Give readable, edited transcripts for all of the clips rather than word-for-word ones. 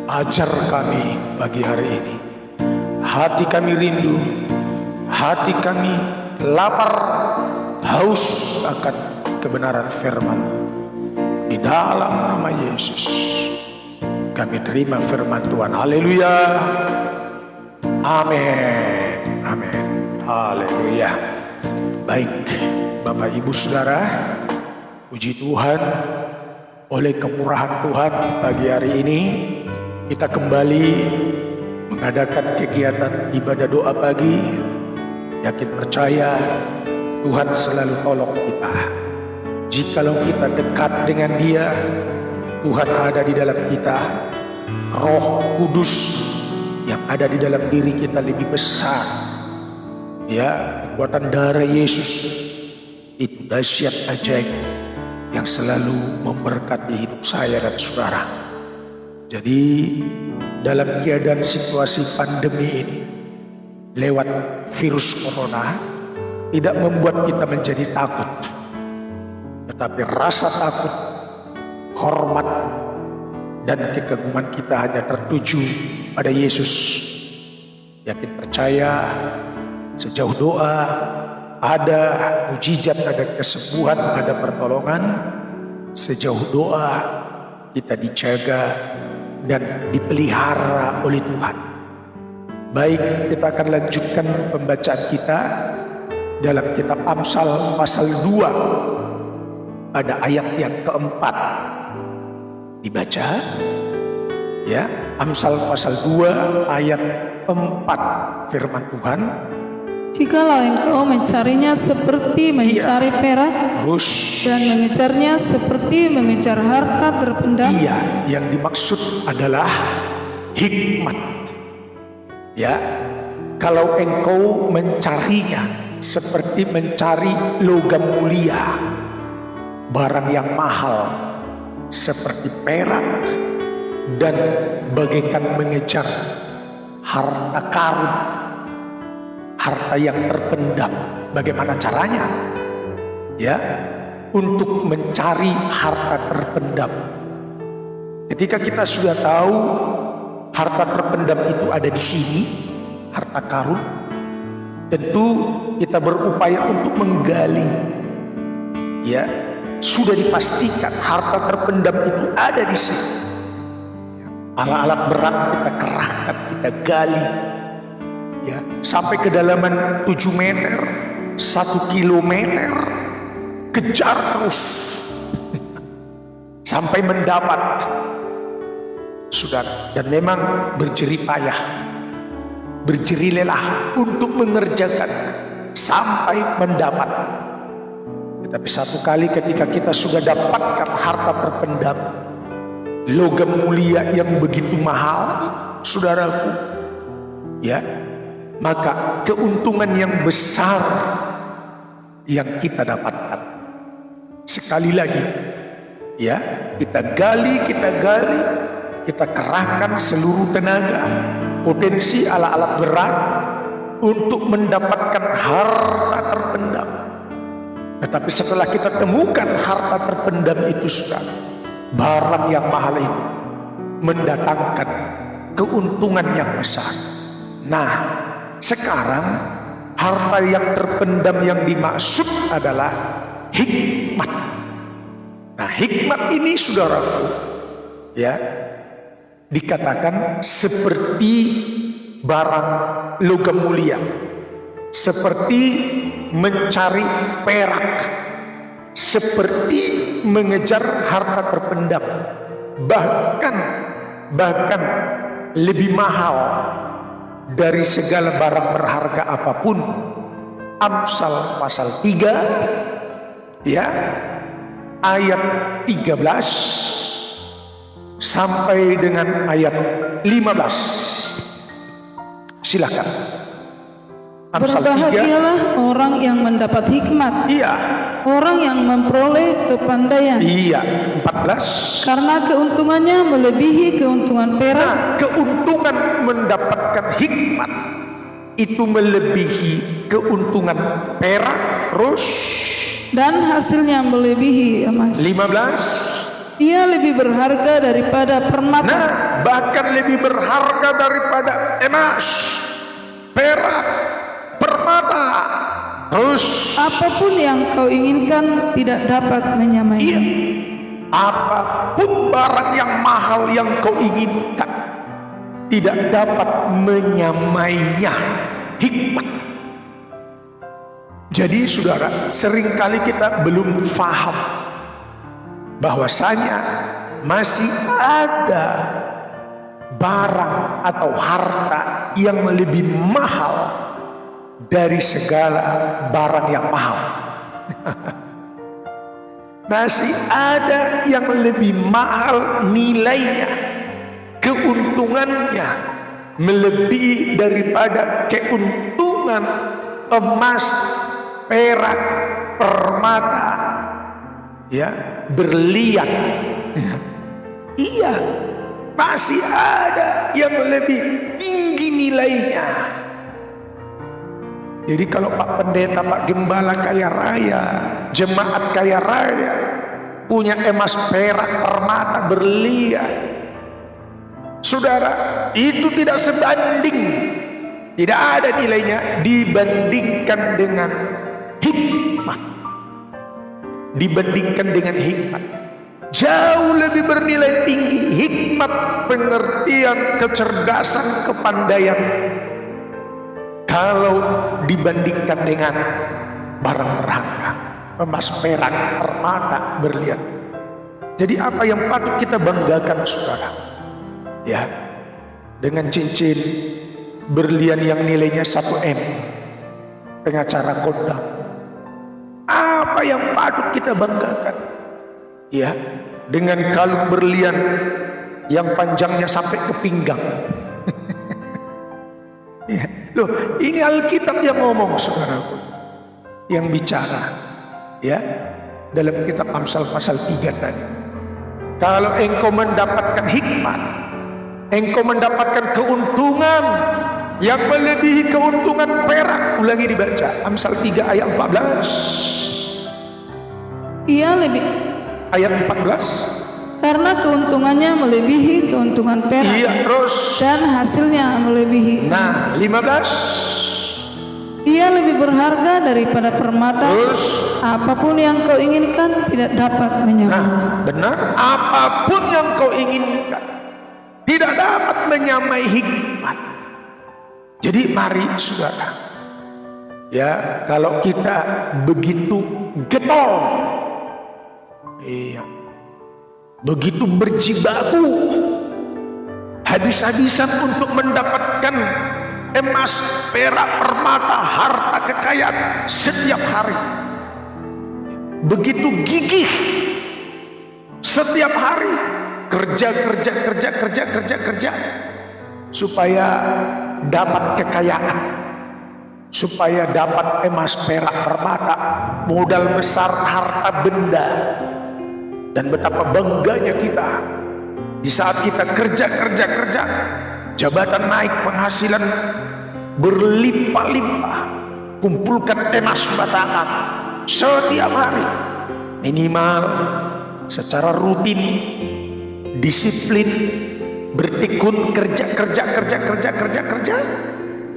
Ajar kami pagi hari ini. Hati kami rindu, hati kami lapar, haus akan kebenaran firman. Di dalam nama Yesus kami terima firman Tuhan. Haleluya. Amin. Amin. Haleluya. Baik, Bapak Ibu Saudara, puji Tuhan, oleh kemurahan Tuhan pagi hari ini kita kembali mengadakan kegiatan ibadah doa pagi. Yakin percaya Tuhan selalu tolong kita. Jikalau kita dekat dengan Dia, Tuhan ada di dalam kita. Roh Kudus yang ada di dalam diri kita lebih besar. Ya, kekuatan darah Yesus itu dahsyat ajaib yang selalu memberkati hidup saya dan saudara. Jadi dalam keadaan situasi pandemi ini, lewat virus corona, tidak membuat kita menjadi takut, tetapi rasa takut, hormat, dan kekaguman kita hanya tertuju pada Yesus. Yakin percaya sejauh doa ada mujizat, ada kesembuhan, ada pertolongan. Sejauh doa kita dijaga dan dipelihara oleh Tuhan. Baik, kita akan lanjutkan pembacaan kita dalam kitab Amsal pasal 2. Ada ayat yang keempat. Dibaca ya, Amsal pasal 2 ayat 4. Firman Tuhan, jikalau engkau mencarinya seperti mencari perak dan mengejarnya seperti mengejar harta terpendam. Iya, yang dimaksud adalah hikmat. Ya, kalau engkau mencarinya seperti mencari logam mulia, barang yang mahal seperti perak, dan bagaikan mengejar harta karun, harta yang terpendam. Bagaimana caranya? Ya, untuk mencari harta terpendam. Ketika kita sudah tahu harta terpendam itu ada di sini, harta karun, tentu kita berupaya untuk menggali. Ya, sudah dipastikan harta terpendam itu ada di sini. Alat-alat berat kita kerahkan, kita gali. Ya, sampai kedalaman 7 meter, 1 kilometer, kejar terus sampai mendapat, saudara. Dan memang berjerih payah, berjerih lelah untuk mengerjakan sampai mendapat. Tetapi satu kali ketika kita sudah dapatkan harta terpendam, logam mulia yang begitu mahal, saudaraku, ya, maka keuntungan yang besar yang kita dapatkan. Sekali lagi, ya, kita gali, kita kerahkan seluruh tenaga, potensi, alat-alat berat untuk mendapatkan harta terpendam. Tetapi setelah kita temukan harta terpendam itu, saudara, barang yang mahal itu mendatangkan keuntungan yang besar. Nah, sekarang harta yang terpendam yang dimaksud adalah hikmat. Nah, hikmat ini, saudaraku, ya, dikatakan seperti barang logam mulia, seperti mencari perak, seperti mengejar harta terpendam, bahkan lebih mahal dari segala barang berharga apapun. Amsal pasal 3 ya, ayat 13 sampai dengan ayat 15. Silakan. Amsal 3. Berbahagialah orang yang mendapat hikmat. Iya. Orang yang memperoleh kepandaian. Iya, 14. Karena keuntungannya melebihi keuntungan perak. Nah, keuntungan mendapatkan hikmat itu melebihi keuntungan perak. Terus dan hasilnya melebihi emas. 15. Ia lebih berharga daripada permata. Nah, bahkan lebih berharga daripada emas, perak, permata. Terus Apapun yang kau inginkan tidak dapat menyamai. iya, apapun barang yang mahal yang kau inginkan tidak dapat menyamainya hikmat. Jadi saudara, seringkali kita belum paham bahwasanya masih ada barang atau harta yang lebih mahal dari segala barang yang mahal. Masih ada yang lebih mahal nilainya, keuntungannya melebihi daripada keuntungan emas, perak, permata, ya, berlian. Iya, masih ada yang lebih tinggi nilainya. Jadi kalau Pak Pendeta, Pak Gembala kaya raya, jemaat kaya raya, punya emas, perak, permata, berlian, saudara, itu tidak sebanding, tidak ada nilainya dibandingkan dengan hikmat. Dibandingkan dengan hikmat, jauh lebih bernilai tinggi hikmat, pengertian, kecerdasan, kepandaian kalau dibandingkan dengan barang berharga, emas, perak, permata, berlian. Jadi apa yang patut kita banggakan saudara, ya, dengan cincin berlian yang nilainya 1 M, pengacara kondang. Apa yang patut kita banggakan, ya, dengan kalung berlian yang panjangnya sampai ke pinggang. Ya, loh, ini Alkitab yang ngomong saudaraku, yang bicara, ya, dalam kitab Amsal pasal 3 tadi. Kalau engkau mendapatkan hikmat, engkau mendapatkan keuntungan yang melebihi keuntungan perak. Ulangi dibaca, Amsal 3 ayat 14. Ia lebih, Ayat 14. karena keuntungannya melebihi keuntungan perak, Iya, terus. dan hasilnya melebihi Nah, emas. 15. Ia lebih berharga daripada permata. Terus. Apapun yang kau inginkan tidak dapat menyamai. Nah, benar. Apapun yang kau inginkan tidak dapat menyamai hikmat. Jadi mari saudara, ya, kalau kita begitu getol, iya, begitu berjibaku, habis-habisan untuk mendapatkan emas, perak, permata, harta kekayaan setiap hari, begitu gigih setiap hari, kerja supaya dapat kekayaan, supaya dapat emas, perak, permata, modal besar, harta benda. Dan betapa bangganya kita di saat kita kerja, jabatan naik, penghasilan berlimpah-limpah, kumpulkan emas batangan setiap hari, minimal secara rutin, disiplin, bertekun kerja,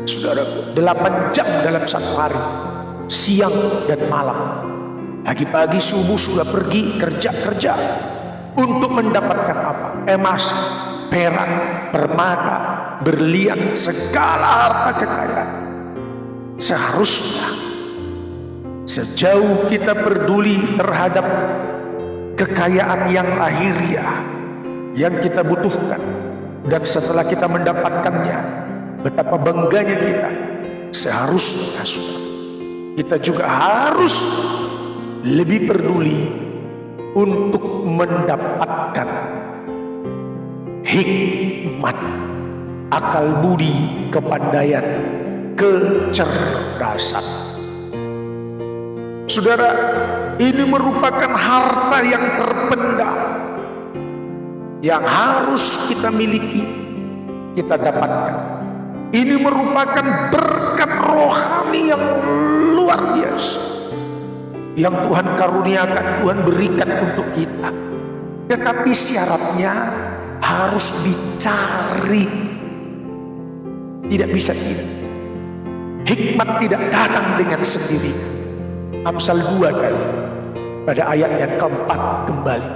saudaraku, 8 jam dalam satu hari, siang dan malam. Pagi-pagi subuh sudah pergi kerja untuk mendapatkan apa? Emas, perak, permata, berlian, segala harta kekayaan. Seharusnya sejauh kita peduli terhadap kekayaan yang lahiriah yang kita butuhkan, dan setelah kita mendapatkannya betapa bangganya kita, seharusnya kita juga harus lebih peduli untuk mendapatkan hikmat, akal budi, kepandaian, kecerdasan. Saudara, ini merupakan harta yang terpendam yang harus kita miliki, kita dapatkan. Ini merupakan berkat rohani yang luar biasa yang Tuhan karuniakan, Tuhan berikan untuk kita. Tetapi syaratnya harus dicari. Tidak bisa tidak. Hikmat tidak datang dengan sendirinya. Amsal 2 kali pada ayat yang keempat kembali.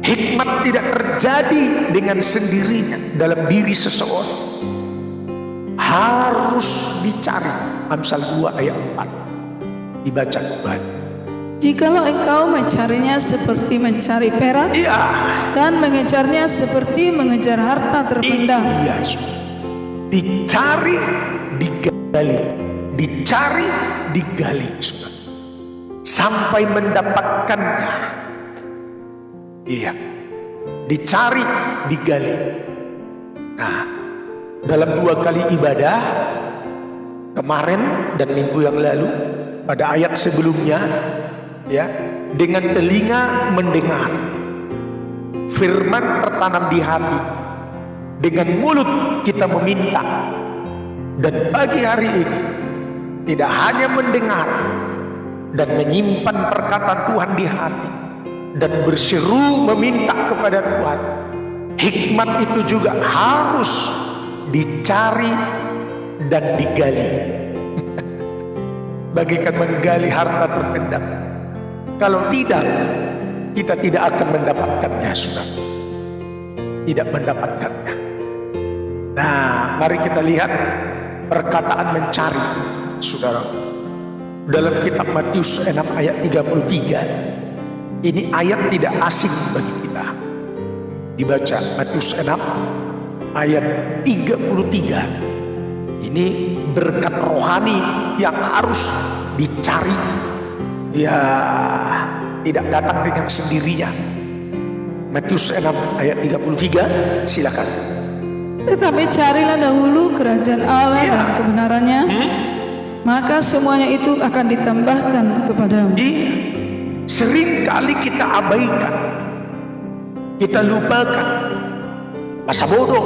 Hikmat tidak terjadi dengan sendirinya dalam diri seseorang. Harus dicari. Amsal 2 ayat 4 dibaca kembali. Jikalau engkau mencarinya seperti mencari perak, Iya. dan mengejarnya seperti mengejar harta terpendam. Iya, dicari, digali, dicari, digali, sampai mendapatkannya. Iya, dicari, digali. Nah, dalam 2 kali ibadah kemarin dan minggu yang lalu, pada ayat sebelumnya, ya, dengan telinga mendengar, firman tertanam di hati, dengan mulut kita meminta. Dan pagi hari ini tidak hanya mendengar dan menyimpan perkataan Tuhan di hati dan berseru meminta kepada Tuhan, hikmat itu juga harus dicari dan digali. Bagaikan menggali harta terpendam. Kalau tidak, kita tidak akan mendapatkannya, saudara. Tidak mendapatkannya. Nah, mari kita lihat perkataan mencari, saudara. Dalam kitab Matius 6 ayat 33. Ini ayat tidak asing bagi kita. Dibaca Matius 6 ayat 33. Ini berkat rohani yang harus dicari. Ya, tidak datang dengan sendirinya. Matius 6 ayat 33, silakan. Tetapi carilah dahulu kerajaan Allah dan kebenarannya, maka semuanya itu akan ditambahkan kepadamu. Sering kali kita abaikan, kita lupakan, masa bodoh,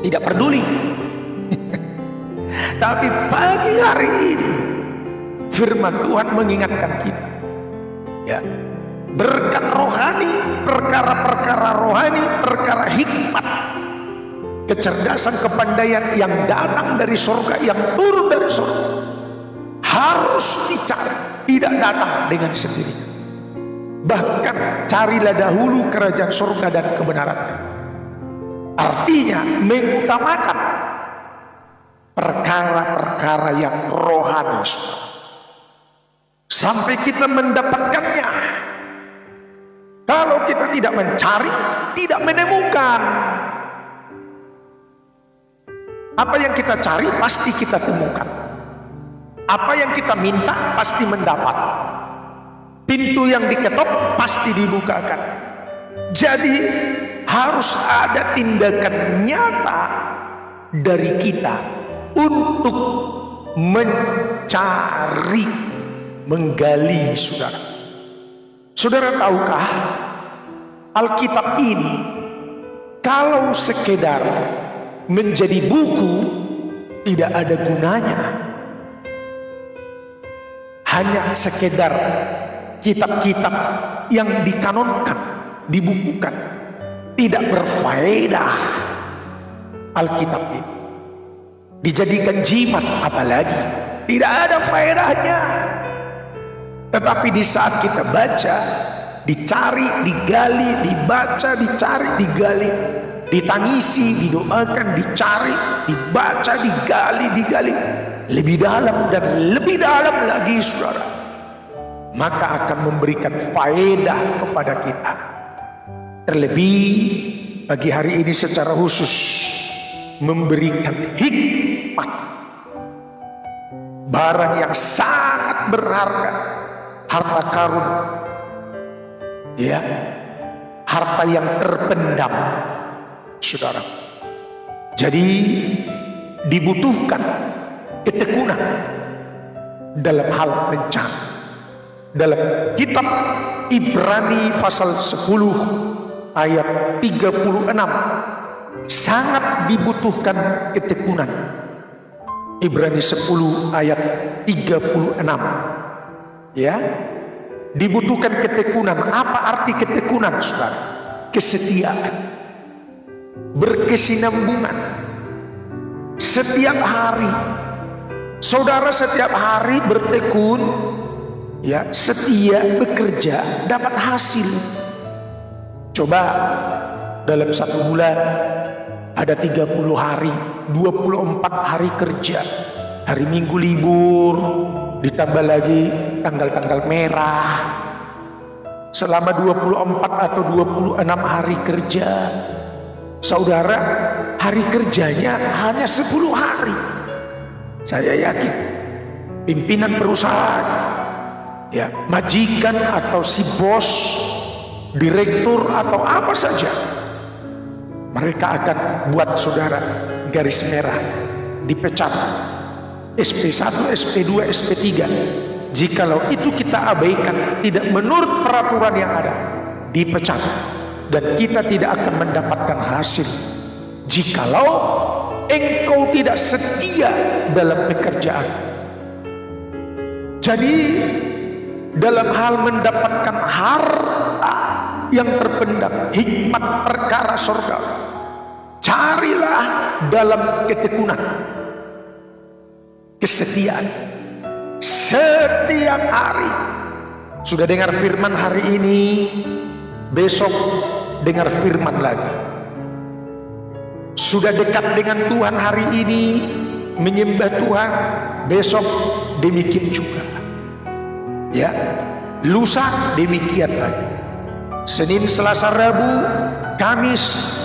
tidak peduli. Tapi pagi hari ini firman Tuhan mengingatkan kita, ya, berkat rohani, perkara-perkara rohani, perkara hikmat, kecerdasan, kepandaian yang datang dari surga, yang turun dari surga, harus dicari, tidak datang dengan sendirinya. Bahkan carilah dahulu kerajaan surga dan kebenarannya. Artinya mengutamakan perkara-perkara yang rohani, sampai kita mendapatkannya. Kalau kita tidak mencari, tidak menemukan. Apa yang kita cari pasti kita temukan. Apa yang kita minta pasti mendapat. Pintu yang diketok pasti dibukakan. Jadi harus ada tindakan nyata dari kita untuk mencari, menggali, saudara. Saudara tahukah, Alkitab ini kalau sekedar menjadi buku tidak ada gunanya. Hanya sekedar kitab-kitab yang dikanonkan, dibukukan, tidak berfaedah. Alkitab ini dijadikan jimat, apalagi tidak ada faedahnya. Tetapi di saat kita baca, dicari, digali, dibaca, dicari, digali, ditangisi, didoakan, dicari, dibaca, digali, lebih dalam dan lebih dalam lagi, saudara, maka akan memberikan faedah kepada kita. Terlebih pagi hari ini secara khusus memberikan hikmat, barang yang sangat berharga, harta karun, ya, harta yang terpendam, saudara. Jadi dibutuhkan ketekunan dalam hal mencari. Dalam kitab Ibrani pasal 10 ayat 36 sangat dibutuhkan ketekunan. Ibrani 10 ayat 36, ya, dibutuhkan ketekunan. Apa arti ketekunan, saudara? Kesetiaan, berkesinambungan. Setiap hari saudara setiap hari bertekun, ya, setia bekerja, dapat hasil. Coba dalam satu bulan ada 30 hari, 24 hari kerja, hari Minggu libur, ditambah lagi tanggal-tanggal merah. Selama 24 atau 26 hari kerja, saudara, hari kerjanya hanya 10 hari. Saya yakin pimpinan perusahaan, ya, majikan atau si bos, direktur atau apa saja, mereka akan buat saudara garis merah, dipecat, SP1, SP2, SP3. Jikalau itu kita abaikan, tidak menurut peraturan yang ada, dipecat, dan kita tidak akan mendapatkan hasil. Jikalau engkau tidak setia dalam pekerjaan. Jadi dalam hal mendapatkan harta yang terpendam, hikmat perkara surga, carilah dalam ketekunan, kesetiaan. Setiap hari sudah dengar firman hari ini, besok dengar firman lagi. Sudah dekat dengan Tuhan hari ini, menyembah Tuhan, besok demikian juga, ya, lusa demikian lagi. Senin, Selasa, Rabu, Kamis,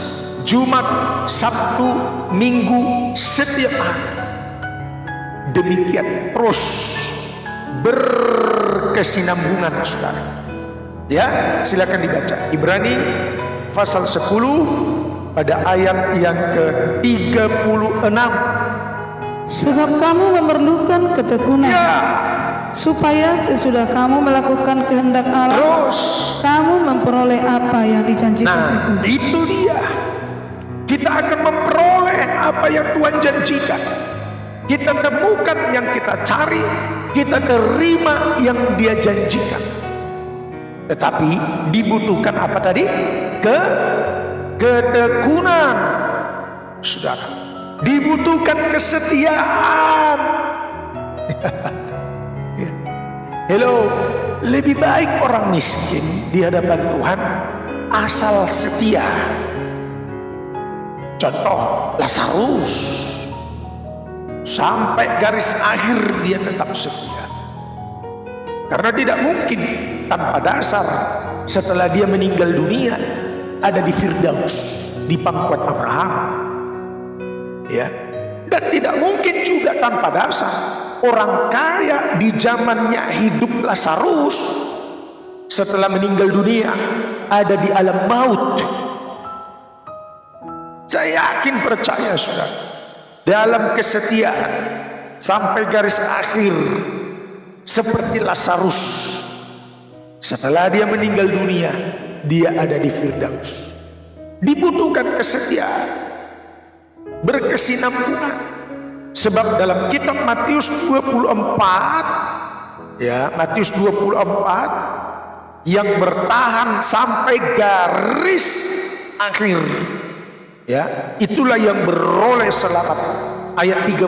Jumat, Sabtu, Minggu, setiap hari demikian terus berkesinambungan, saudara. Ya, silakan dibaca Ibrani pasal 10 pada ayat yang ke-36. Sebab kamu memerlukan ketekunan, Ya, supaya sesudah kamu melakukan kehendak Allah, terus. kamu memperoleh apa yang dijanjikan Nah, itu. itu dia. Kita akan memperoleh apa yang Tuhan janjikan. Kita temukan yang kita cari, kita terima yang Dia janjikan. Tetapi dibutuhkan apa tadi? Ketekunan, saudara. Dibutuhkan kesetiaan. Hello, lebih baik orang miskin di hadapan Tuhan asal setia. Contoh Lazarus, sampai garis akhir dia tetap setia. Karena tidak mungkin tanpa dasar setelah dia meninggal dunia ada di Firdaus, di pangkuan Abraham, ya. Dan tidak mungkin juga tanpa dasar orang kaya di zamannya hidup Lazarus setelah meninggal dunia ada di alam maut. Saya yakin, percaya saudara, dalam kesetiaan sampai garis akhir seperti Lazarus, setelah dia meninggal dunia dia ada di Firdaus. Dibutuhkan kesetiaan, berkesinambungan. Sebab dalam kitab Matius 24, ya, Matius 24, yang bertahan sampai garis akhir, ya, itulah yang beroleh selamat. Ayat 13,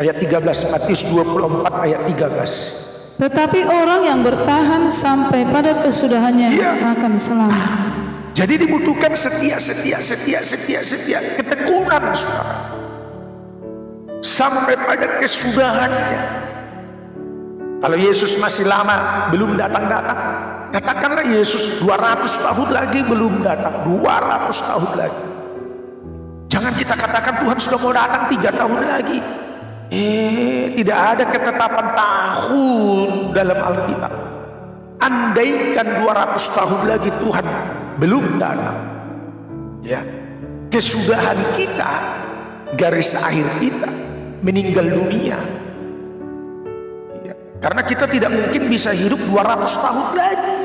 ayat 13, Matius 24 ayat 13. Tetapi orang yang bertahan sampai pada kesudahannya, Ya, akan selamat. jadi dibutuhkan setia, ketekunan, saudara, sampai pada kesudahannya. Kalau Yesus masih lama belum datang-datang, katakanlah Yesus 200 tahun lagi belum datang, 200 tahun lagi. Jangan kita katakan Tuhan sudah mau datang 3 tahun lagi. Tidak ada ketetapan tahun dalam Alkitab. Andaikan 200 tahun lagi Tuhan belum datang, ya, kesudahan kita, garis akhir kita, meninggal dunia, ya, karena kita tidak mungkin bisa hidup 200 tahun lagi.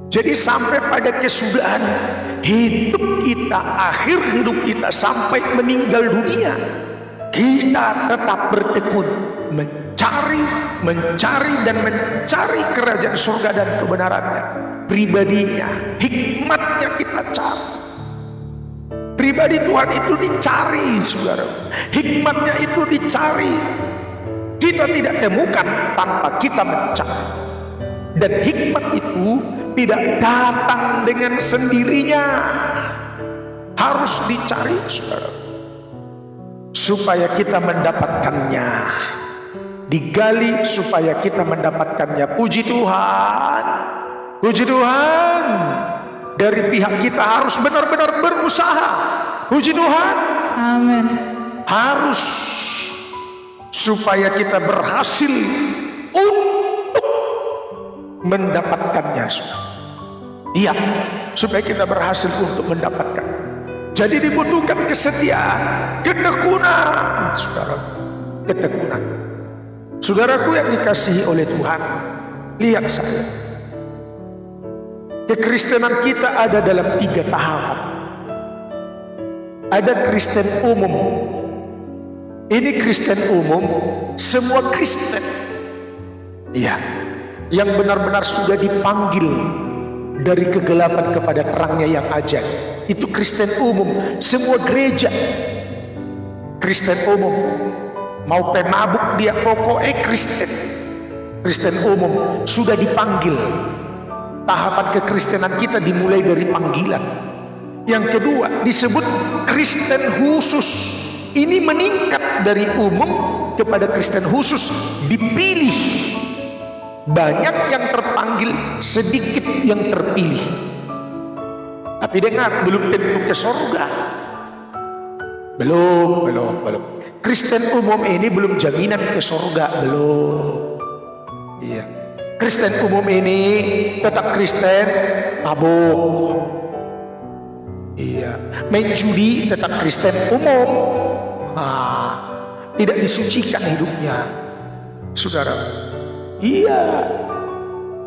Jadi sampai pada kesudahan hidup kita, akhir hidup kita, sampai meninggal dunia, kita tetap bertekun mencari dan mencari kerajaan surga dan kebenarannya, pribadinya, hikmatnya kita cari. Pribadi Tuhan itu dicari, saudara. Hikmatnya itu dicari. Kita tidak temukan tanpa kita mencari. Dan hikmat itu tidak datang dengan sendirinya, harus dicari, saudara, supaya kita mendapatkannya. Digali supaya kita mendapatkannya. Puji Tuhan, puji Tuhan. Dari pihak kita harus benar-benar berusaha. Puji Tuhan. Amin. Harus, supaya kita berhasil untuk mendapatkannya. Iya, supaya kita berhasil untuk mendapatkan. Jadi dibutuhkan kesetiaan, ketekunan, saudara. Ketekunan. Saudaraku yang dikasihi oleh Tuhan, lihat saya. Kekristenan kita ada dalam 3 tahapan. Ada Kristen umum. Ini Kristen umum, semua Kristen, iya, yang benar-benar sudah dipanggil dari kegelapan kepada terangnya yang ajaib. Itu Kristen umum, semua gereja Kristen umum. Mau penabuk dia, pokoknya Kristen. Kristen umum sudah dipanggil. Tahapan kekristenan kita dimulai dari panggilan. Yang kedua disebut Kristen khusus. Ini meningkat dari umum kepada Kristen khusus, dipilih. Banyak yang terpanggil, sedikit yang terpilih. Tapi dengar, belum tentu ke surga. Belum. Kristen umum ini belum jaminan ke surga, belum. Iya. Kristen umum ini tetap Kristen mabuk. Iya. Main judi tetap Kristen umum. Tidak disucikan hidupnya, saudara. Iya.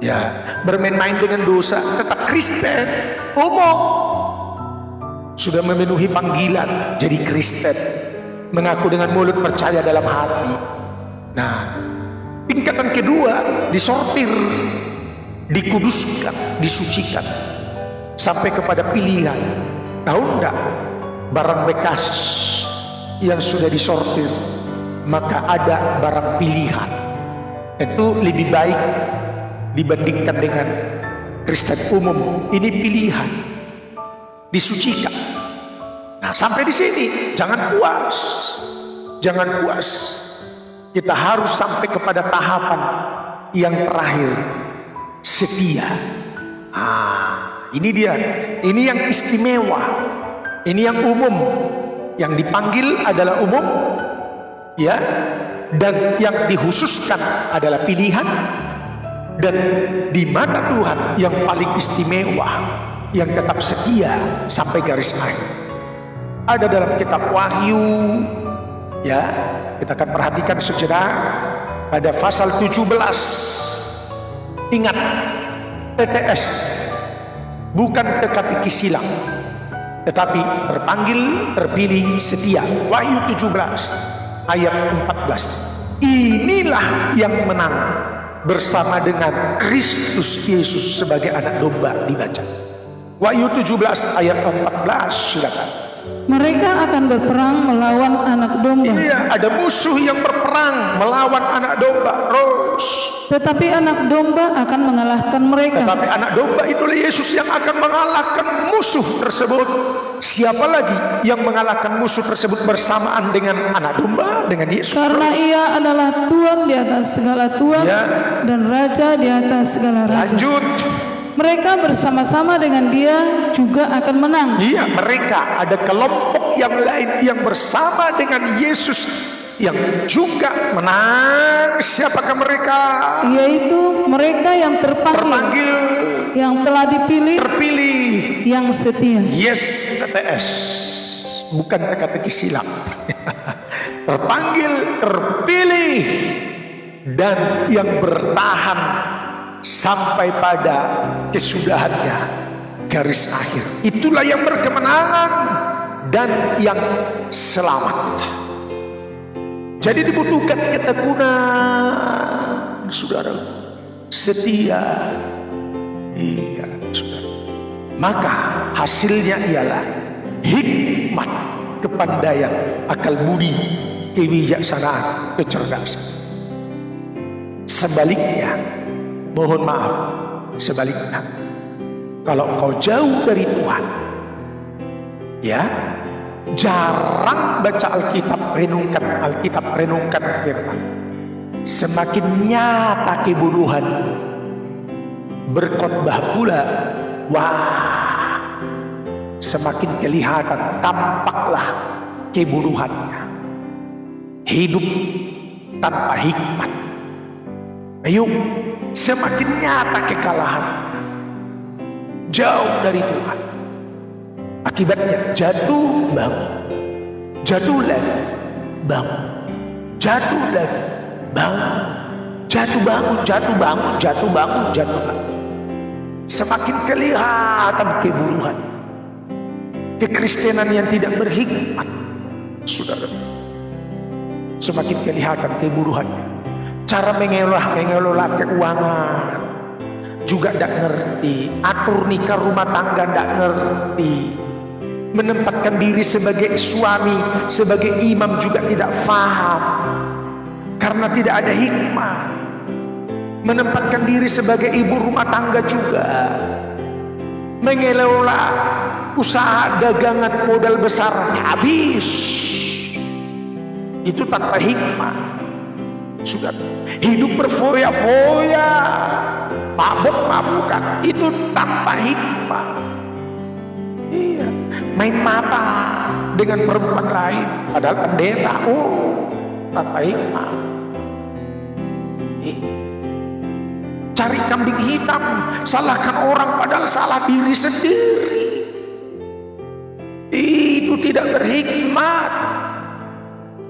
Ya, bermain-main dengan dosa tetap Kristen umum. Sudah memenuhi panggilan jadi Kristen, mengaku dengan mulut, percaya dalam hati. Nah, tingkatan kedua disortir, dikuduskan, disucikan sampai kepada pilihan. Tahu enggak, barang bekas yang sudah disortir, maka ada barang pilihan. Itu lebih baik dibandingkan dengan Kristen umum. Ini pilihan, disucikan. Nah, sampai di sini jangan puas. Kita harus sampai kepada tahapan yang terakhir, setia. Ini dia, ini yang istimewa, ini yang umum. Yang dipanggil adalah umum, ya, dan yang dikhususkan adalah pilihan. Dan di mata Tuhan yang paling istimewa, yang tetap setia sampai garis akhir, ada dalam kitab Wahyu. Ya, kita akan perhatikan sejenak pada pasal 17. Ingat, TTS bukan teka-teki silang, tetapi terpanggil, terpilih, setia. Wahyu 17 ayat 14. Inilah yang menang bersama dengan Kristus Yesus sebagai anak domba. Dibaca Wahyu 17 ayat 14, silakan. Mereka akan berperang melawan anak domba. Iya, ada musuh yang berperang melawan anak domba. Terus, tetapi anak domba akan mengalahkan mereka. Tetapi anak domba itulah Yesus yang akan mengalahkan musuh tersebut. Siapa lagi yang mengalahkan musuh tersebut bersamaan dengan anak domba, dengan Yesus? Karena ia adalah Tuhan di atas segala Tuhan, ya, dan Raja di atas segala raja. Lanjut. Mereka bersama-sama dengan dia juga akan menang. Iya, mereka ada kelompok yang lain yang bersama dengan Yesus yang juga menang. Siapakah mereka? Yaitu mereka yang terpanggil, yang telah dipilih, terpilih, yang setia. Yes, TTS, bukan teka-teki silang. Terpanggil, terpilih, dan yang bertahan sampai pada kesudahannya, garis akhir. Itulah yang berkemenangan dan yang selamat. Jadi dibutuhkan ketekunan, saudara, setia. Iya, saudara. Maka hasilnya ialah hikmat, kepandaian, akal budi, kebijaksanaan, kecerdasan. Sebaliknya, mohon maaf, sebaliknya, kalau kau jauh dari Tuhan, ya, jarang baca Alkitab, renungkan firman, semakin nyata kebodohan. Berkhotbah pula, wah, semakin kelihatan, tampaklah kebodohannya. Hidup tanpa hikmat. Ayo, semakin nyata kekalahan. Jauh dari Tuhan. Akibatnya jatuh bangun, jatuh lagi bangun, jatuh lagi bangun, jatuh bangun, jatuh bangun, jatuh bangun, jatuh bangun. Semakin kelihatan kebodohan, kekristenan yang tidak berhikmat, saudara. Semakin kelihatan kebodohannya. Cara mengelola keuangan juga tidak ngerti, atur nikah rumah tangga tidak ngerti, menempatkan diri sebagai suami, sebagai imam juga tidak faham, karena tidak ada hikmah. Menempatkan diri sebagai ibu rumah tangga juga, mengelola usaha dagangan modal besar habis, itu tanpa hikmah. Sudah hidup berfoya-foya, mabuk-mabukan, itu tanpa hikmah. Iya, main mata dengan perempuan lain, padahal pendeta, tanpa hikmah. Cari kambing hitam, salahkan orang padahal salah diri sendiri. Itu tidak berhikmat.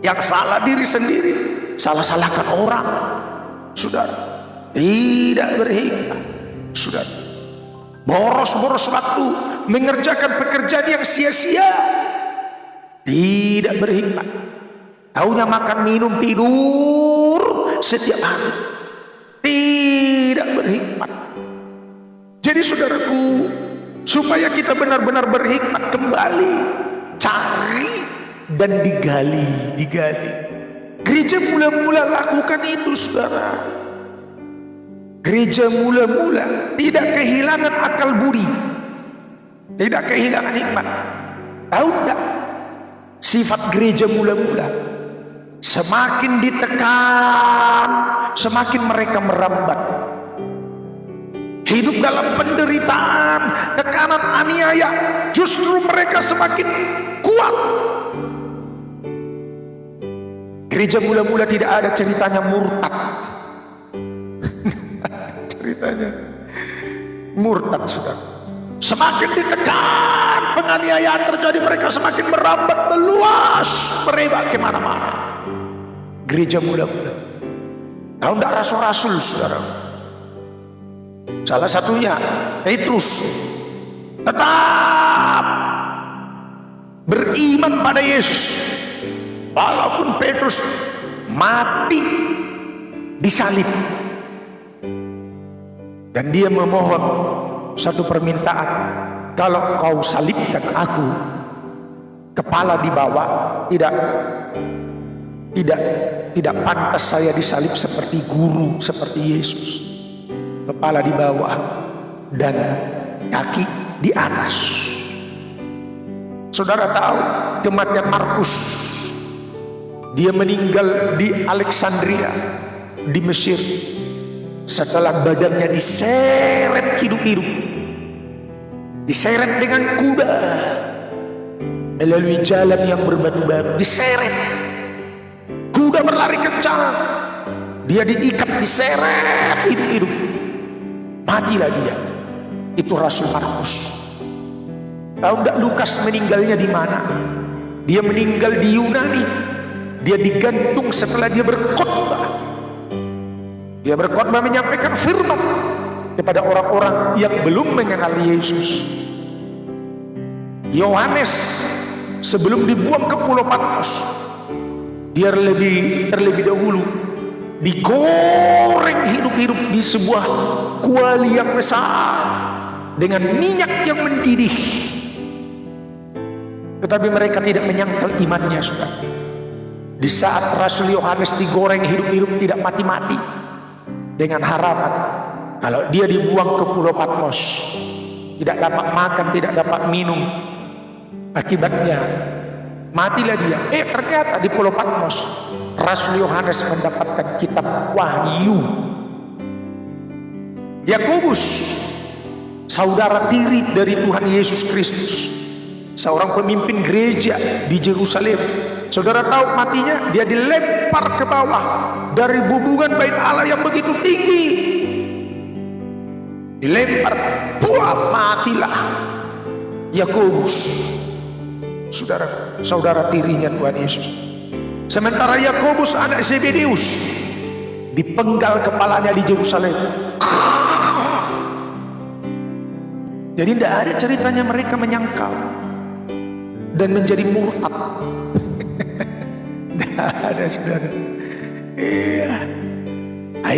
Yang salah diri sendiri, salah-salahkan orang, saudara, tidak berhikmat, saudara. Boros-boros waktu mengerjakan pekerjaan yang sia-sia, tidak berhikmat. Taunya makan, minum, tidur setiap hari, tidak berhikmat. Jadi saudaraku, supaya kita benar-benar berhikmat kembali, cari dan digali. Gereja mula-mula lakukan itu, saudara. Gereja mula-mula tidak kehilangan akal budi, tidak kehilangan hikmat. Tahu tidak? Sifat gereja mula-mula, semakin ditekan, semakin mereka merambat. Hidup dalam penderitaan, tekanan, aniaya, justru mereka semakin kuat. Gereja mula-mula tidak ada ceritanya murtad. Ceritanya murtad, saudara. Semakin ditekan, penganiayaan terjadi, mereka semakin merambat, meluas, merebak kemana-mana. Gereja mula-mula. Tahu tidak rasul-rasul, saudara? Salah satunya Petrus, tetap beriman pada Yesus. Walaupun Petrus mati disalib, dan dia memohon satu permintaan, kalau kau salibkan aku, kepala di bawah, tidak pantas saya disalib seperti guru, seperti Yesus. Kepala di bawah dan kaki di atas. Saudara tahu kematian Markus? Dia meninggal di Alexandria, di Mesir, setelah badannya diseret hidup-hidup, diseret dengan kuda melalui jalan yang berbatu-batu, diseret, kuda berlari kencang, dia diikat, diseret hidup-hidup, matilah dia. Itu Rasul Markus. Tahu tidak Lukas meninggalnya di mana? Dia meninggal di Yunani. Dia digantung setelah dia berkhotbah. Dia berkhotbah menyampaikan firman kepada orang-orang yang belum mengenal Yesus. Yohanes sebelum dibuang ke Pulau Patmos, Dia terlebih dahulu digoreng hidup-hidup di sebuah kuali yang besar dengan minyak yang mendidih. Tetapi mereka tidak menyangkal imannya, saudara. Di saat Rasul Yohanes digoreng hidup-hidup tidak mati-mati dengan harapan kalau dia dibuang ke Pulau Patmos, tidak dapat makan, tidak dapat minum, akibatnya matilah dia. Ternyata di Pulau Patmos Rasul Yohanes mendapatkan kitab Wahyu. Yakobus, saudara tiri dari Tuhan Yesus Kristus, seorang pemimpin gereja di Yerusalem. Saudara tahu matinya? Dia dilempar ke bawah dari bubungan bait Allah yang begitu tinggi. Dilempar, buah, matilah Yakobus, saudara tirinya Tuhan Yesus. Sementara Yakobus anak Zebedeus dipenggal kepalanya di Yerusalem. Jadi tidak ada ceritanya mereka menyangkal dan menjadi murtad. Tidak ada, saudara. Iya,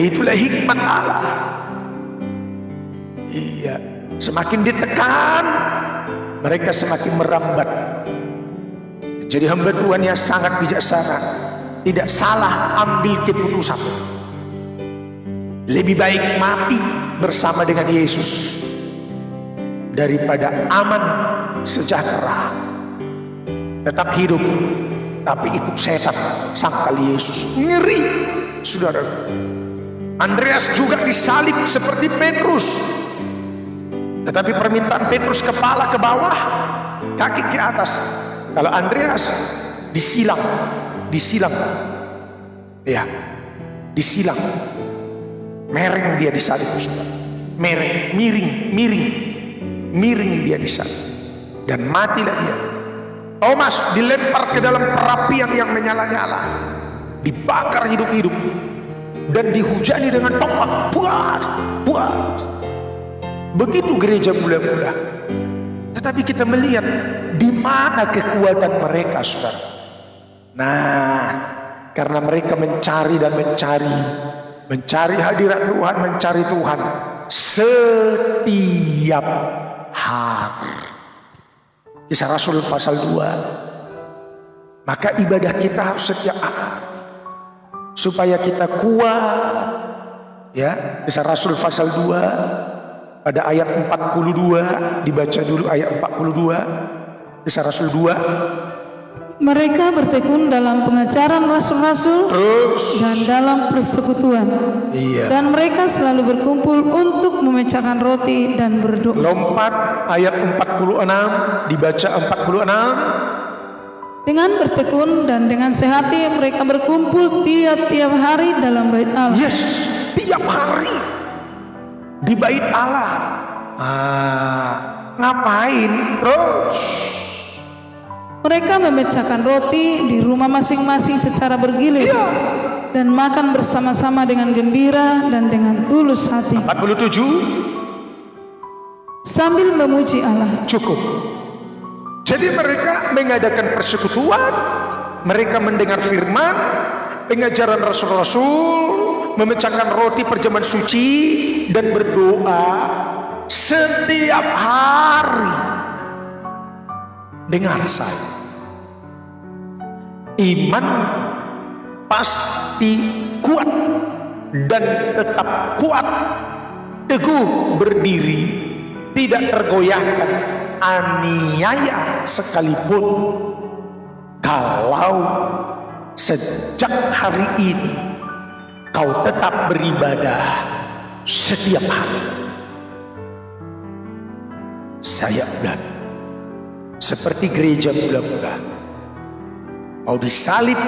itulah hikmat Allah. Iya, semakin ditekan mereka semakin merambat. Jadi hamba Tuhan yang sangat bijaksana tidak salah ambil keputusan. Lebih baik mati bersama dengan Yesus daripada aman sejahtera tetap hidup tapi ikut setan sangkal Yesus. Ngeri, saudara. Andreas juga disalib seperti Petrus, tetapi permintaan Petrus kepala ke bawah, kaki ke atas. Kalau Andreas disilang, ya, disilang, mereng dia disalib, mereng, miring dia disalib, dan matilah dia. Thomas dilempar ke dalam perapian yang menyala-nyala, dibakar hidup-hidup, dan dihujani dengan tombak, buat. Begitu gereja mula-mula. Tetapi kita melihat di mana kekuatan mereka, saudara. Nah, karena mereka mencari hadirat Tuhan, mencari Tuhan setiap hari. Kisah Rasul pasal 2. Maka ibadah kita harus setiap hari supaya kita kuat. Ya, Kisah Rasul pasal 2 pada ayat 42, dibaca dulu ayat 42. Kisah Rasul 2. Mereka bertekun dalam pengajaran rasul-rasul dan dalam persekutuan. Iya. Dan mereka selalu berkumpul untuk memecahkan roti dan berdoa. Lompat ayat 46, dibaca 46. Dengan bertekun dan dengan sehati mereka berkumpul tiap-tiap hari dalam bait Allah. Yes, tiap hari di bait Allah. Ngapain terus? Mereka memecahkan roti di rumah masing-masing secara bergilir, dan makan bersama-sama dengan gembira dan dengan tulus hati. 47. Sambil memuji Allah. Cukup. Jadi mereka mengadakan persekutuan, mereka mendengar firman, pengajaran rasul-rasul, memecahkan roti perjamuan suci, dan berdoa setiap hari. Dengar saya, iman pasti kuat dan tetap kuat, teguh berdiri, tidak tergoyahkan aniaya sekalipun, kalau sejak hari ini kau tetap beribadah setiap hari. Saya ulang, seperti gereja mula-mula, mau disalib,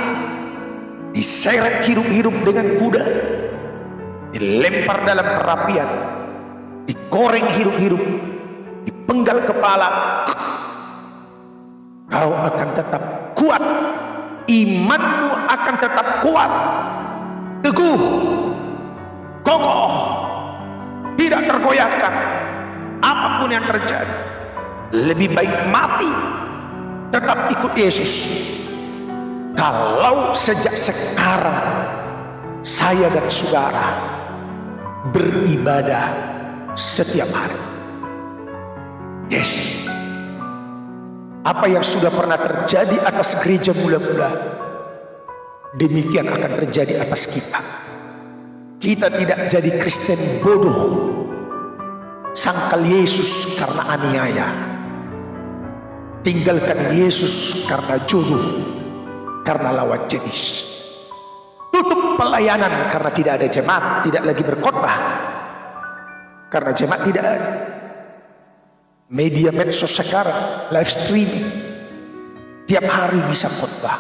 diseret hidup-hidup dengan kuda, dilempar dalam perapian, digoreng hidup-hidup, dipenggal kepala, kau akan tetap kuat, imanmu akan tetap kuat, teguh, kokoh, tidak tergoyahkan apapun yang terjadi. Lebih baik mati tetap ikut Yesus. Kalau sejak sekarang saya dan saudara beribadah setiap hari. Yes. Apa yang sudah pernah terjadi atas gereja mula-mula, demikian akan terjadi atas kita. Kita tidak jadi Kristen bodoh, sangkal Yesus karena aniaya, tinggalkan Yesus karena jodoh, karena lawan jenis, tutup pelayanan karena tidak ada jemaat, tidak lagi berkhotbah karena jemaat tidak ada. Media medsos sekarang, live streaming, tiap hari bisa khotbah,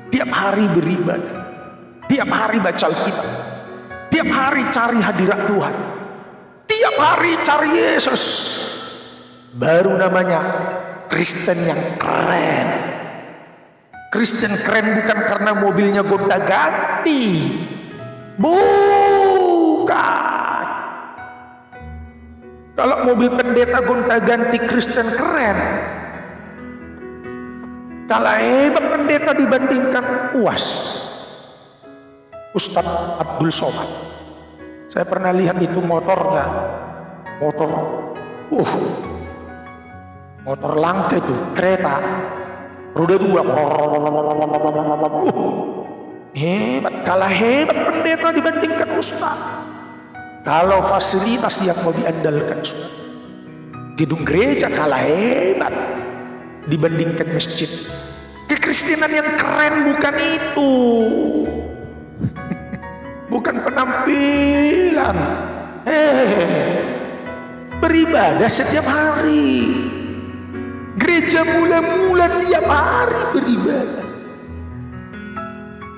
tiap hari beribadah, tiap hari baca Alkitab, tiap hari cari hadirat Tuhan, tiap hari cari Yesus. Baru namanya Kristen yang keren. Kristen keren bukan karena mobilnya gonta-ganti, bukan. Kalau mobil pendeta gonta-ganti Kristen keren. Kalah hebat pendeta dibandingkan UAS, Ustadz Abdul Somad. Saya pernah lihat itu motornya, motor langka itu, kereta roda 2. Hebat, kalah hebat pendeta dibandingkan Ustadz. Kalau fasilitas yang mau diandalkan, gedung gereja kalah hebat dibandingkan masjid. Kekristenan yang keren bukan itu, bukan penampilan. Beribadah setiap hari. Gereja mula-mula tiap hari beribadah.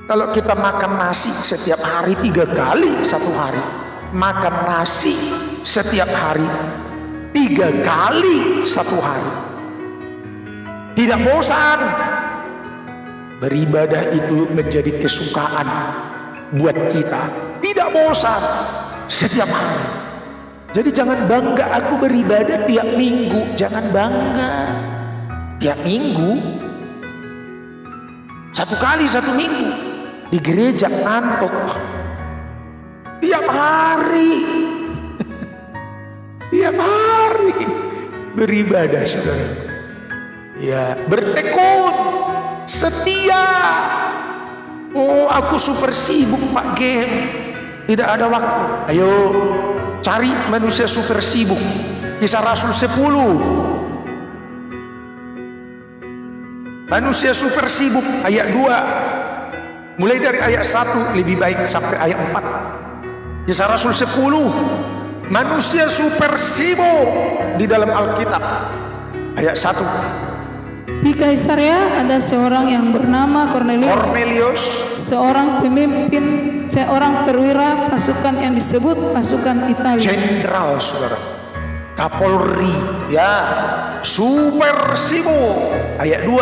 Kalau kita makan nasi setiap hari 3 kali satu hari, makan nasi setiap hari 3 kali satu hari, tidak bosan. Beribadah itu menjadi kesukaan buat kita, tidak bosan setiap hari. Jadi jangan bangga aku beribadah tiap minggu, jangan bangga. Tiap minggu, 1 kali 1 minggu di gereja ngantuk. Tiap hari, tiap hari beribadah, saudara. Ya, bertekun, setia. Oh, aku super sibuk Pak Game, tidak ada waktu. Ayo cari manusia super sibuk. Kisah Rasul 10. Manusia super sibuk ayat 2. Mulai dari ayat 1 lebih baik sampai ayat 4. Kisah Rasul 10. Manusia super sibuk di dalam Alkitab. Ayat 1. Di Kaisarea ada seorang yang bernama Kornelius, seorang pemimpin, seorang perwira pasukan yang disebut pasukan Italia. Jenderal, saudara, Kapolri, ya, super sibuk. Ayat 2.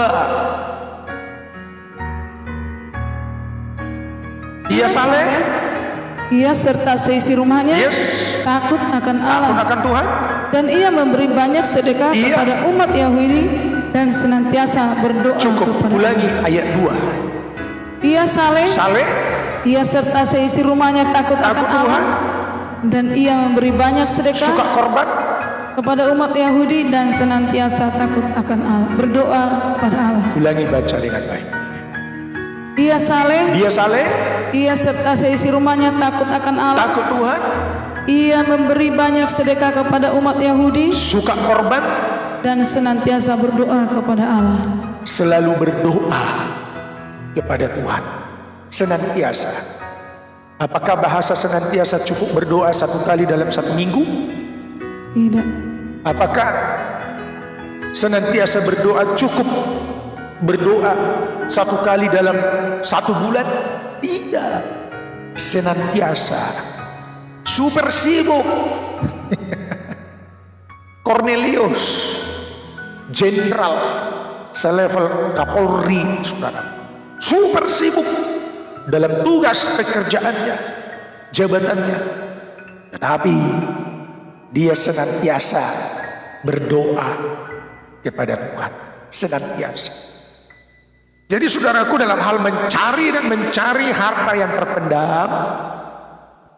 Dia saleh, ia serta seisi rumahnya takut akan Allah, takut akan Tuhan, dan ia memberi banyak sedekah kepada umat Yahudi dan senantiasa berdoa. Cukup, ulangi ayat 2. Ia saleh, ia serta seisi rumahnya takut akan Allah, dan ia memberi banyak sedekah, suka korban kepada umat Yahudi dan senantiasa takut akan Allah, berdoa pada Allah. Ulangi, baca dengan baik. Ia saleh, ia serta seisi rumahnya takut akan Allah, takut Tuhan. Ia memberi banyak sedekah kepada umat Yahudi, suka korban, dan senantiasa berdoa kepada Allah. Selalu berdoa kepada Tuhan, senantiasa. Apakah bahasa senantiasa cukup berdoa 1 kali dalam 1 minggu? Tidak. Apakah senantiasa berdoa cukup berdoa 1 kali dalam 1 bulan? Tidak. Senantiasa, super sibuk. Kornelius, jenderal selevel Kapolri, saudara, super sibuk dalam tugas pekerjaannya, jabatannya, tetapi dia senantiasa berdoa kepada Tuhan, senantiasa. Jadi saudaraku, dalam hal mencari harta yang terpendam,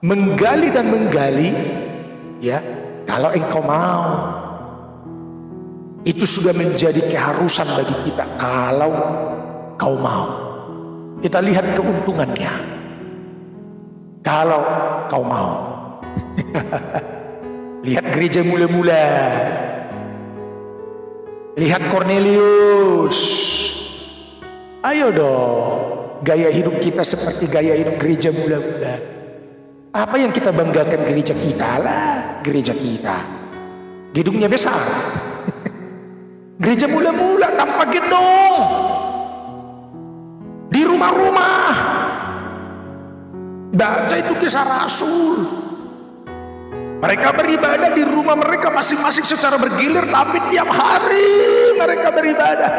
menggali dan menggali, ya, kalau engkau mau, itu sudah menjadi keharusan bagi kita. Kalau kau mau, kita lihat keuntungannya. Kalau kau mau. Lihat gereja mula-mula, lihat Cornelius. Ayo dong, gaya hidup kita seperti gaya hidup gereja mula-mula. Apa yang kita banggakan gereja kita lah, gereja kita gedungnya besar. Gereja mula-mula tanpa gedung, di rumah-rumah. Baca itu Kisah Rasul. Mereka beribadah di rumah mereka masing-masing secara bergilir, tapi tiap hari mereka beribadah.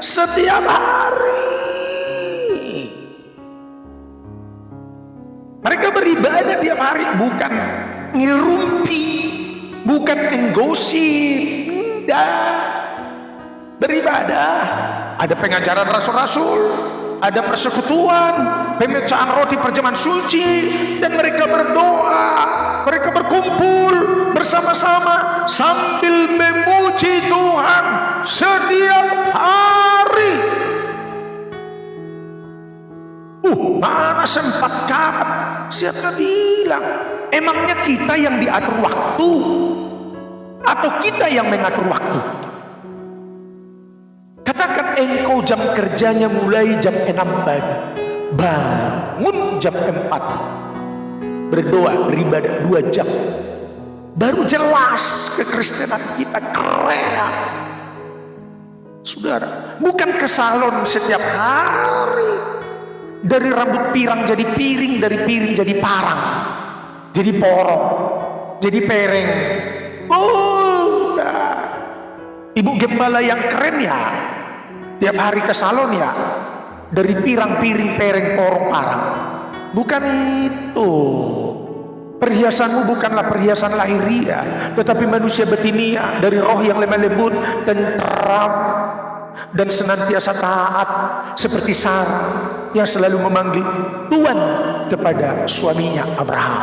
Setiap hari mereka beribadah tiap hari, bukan ngerumpi, bukan menggosip, tidak. Beribadah, ada pengajaran rasul-rasul, ada persekutuan, pemecahan roti perjamuan suci, dan mereka berdoa, mereka berkumpul bersama-sama sambil memuji Tuhan setiap hari. Mana sempat kapan? Siapa bilang? Emangnya kita yang diatur waktu atau kita yang mengatur waktu? Katakan engkau jam kerjanya mulai jam 6 pagi, bangun jam 4, berdoa, beribadah 2 jam, baru jelas kekristenan kita keren. Saudara, bukan ke salon setiap hari, dari rambut pirang jadi piring, dari piring jadi parang, jadi porong, jadi pereng. Ibu gembala yang keren ya, tiap hari ke salon ya, dari pirang, piring, pereng, porong, parang. Bukan itu. Perhiasanmu bukanlah perhiasan lahiriah, tetapi manusia batinia, dari roh yang lemah lembut dan terang dan senantiasa taat, seperti Sarah yang selalu memanggil Tuhan kepada suaminya Abraham.